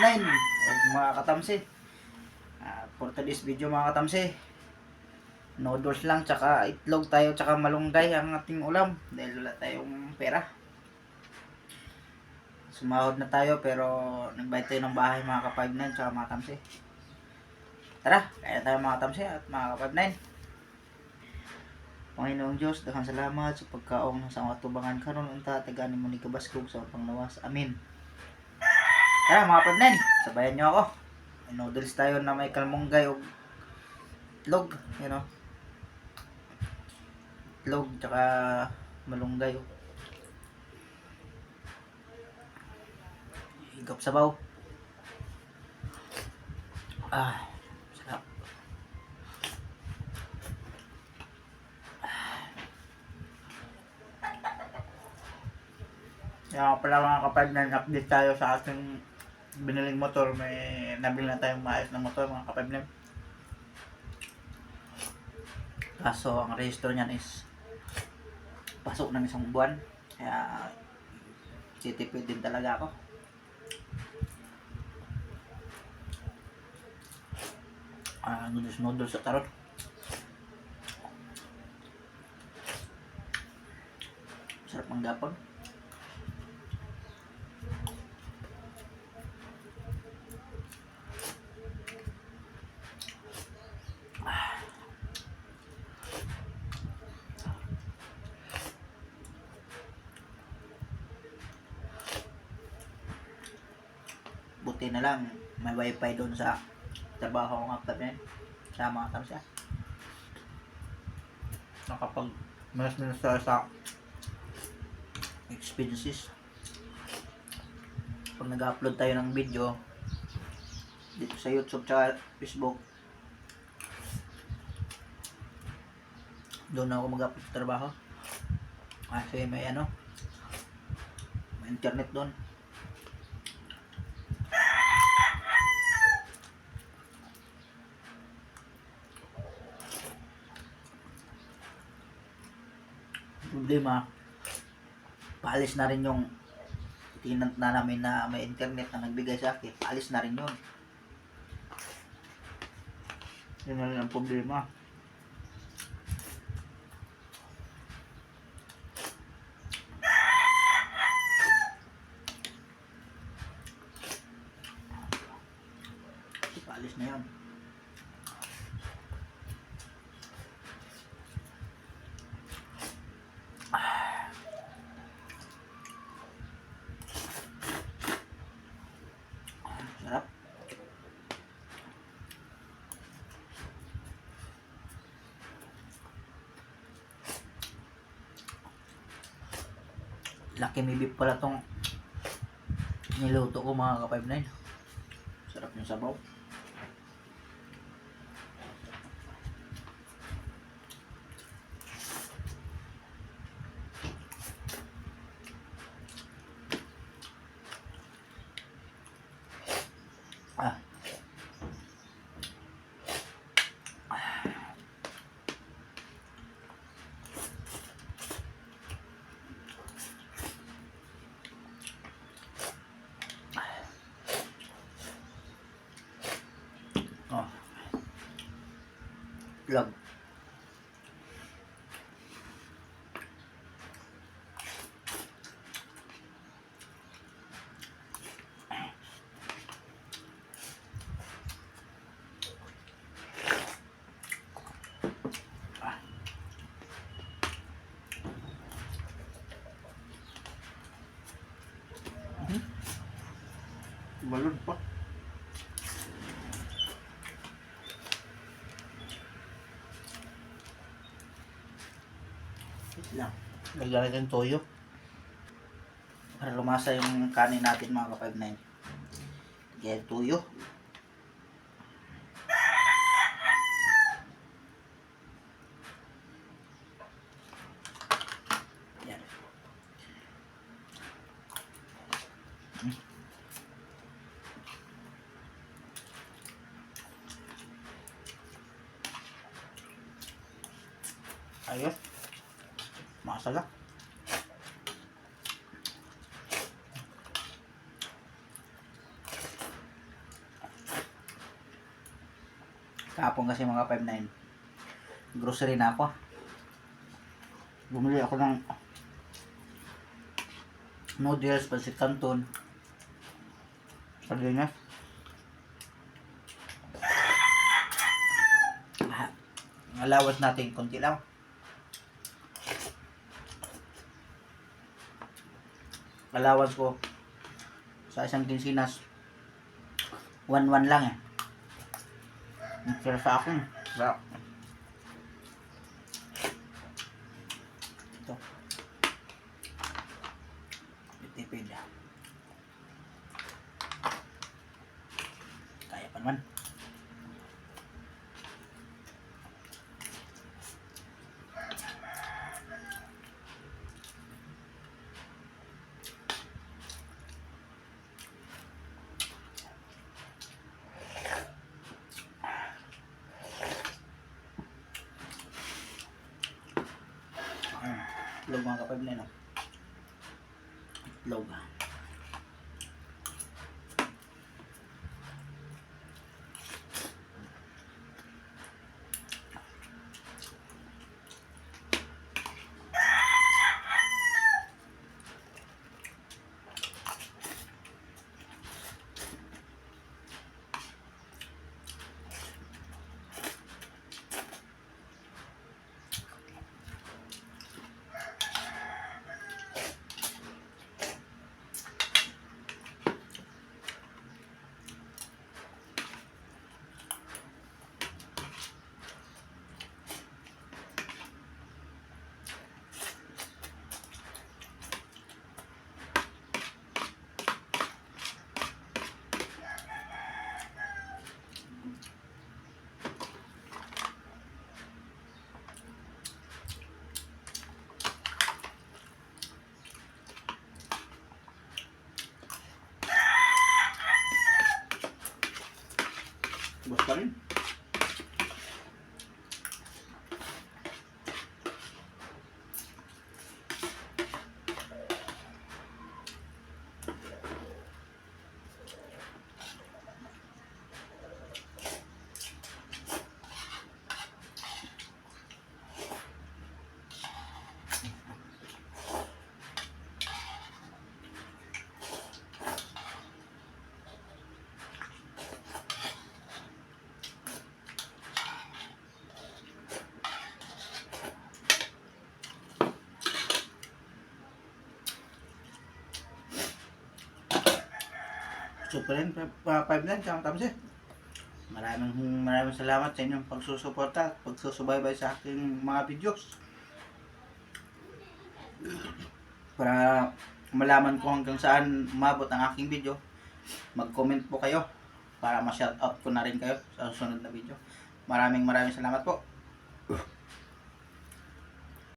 5'9" o mga katamsi. For today's video mga katamsi, noodles lang tsaka itlog tayo tsaka malunggay ang ating ulam dahil wala tayong pera. Sumahod na tayo pero nagbayad tayo ng bahay mga ka-5'9 tsaka mga katamsi. Tara, kaya tayo mga katamsi at mga ka-5'9. Panginoong Diyos, daghang salamat sa pagkaong sa mga tubangan karon unta tagani mo ni kabaskog sa panglawas. Amin. Tara mga ka-5'9, sabayan niyo ako. May noodles tayo na may kalmunggay o itlog, you know. Itlog tsaka malunggay. Higop sabaw. Sarap. Kaya pala mga ka-5'9, update tayo sa ating biniling motor. May nabili na tayong maayos na motor mga ka-5'9. Kaso ang register niyan is pasok ng isang buwan. Kaya titipid din talaga ako. Noodles sa tarot. Sarap ng gapon. Buti na lang may wifi doon sa trabaho ko nga pa sa mga kamsa. Nakapag minus tayo sa expenses. Pag nag-upload tayo ng video dito sa YouTube tsaka Facebook, doon ako mag-upload sa trabaho kasi may may internet doon. Problema, paalis na rin yung tenant na namin na may internet na nagbigay sa akin. Paalis na rin yun. Yun na rin ang problema. Paalis na yun. Sarap. Lucky may beef pala tong niluto ko mga ka-5'9. Sarap yung sabaw. Vlog. Balon pa. Lang. Lagyan natin toyo para lumasa yung kanin natin mga ka-5'9. Lagyan toyo. Yan. Ayos. Masala. Kahapon kasi mga 5-9. Grocery na ako. Bumili ako ng noodles, pansit canton, sardinas. Ang allowance natin, konti lang. Allowance ko sa isang kinsinas, 1-1 lang eh. Pero sa akin, sarap. Ito. Tipid. Kaya pa naman. Itlog mga kapag na, no? Itlog. Bus pa rin. So pa rin, 5-9, tapos eh. Maraming salamat sa inyong pagsusuporta at pagsusubaybay sa aking mga videos. Para malaman ko hanggang saan umabot ang aking video, mag-comment po kayo para ma-shoutout ko na rin kayo sa susunod na video. Maraming salamat po.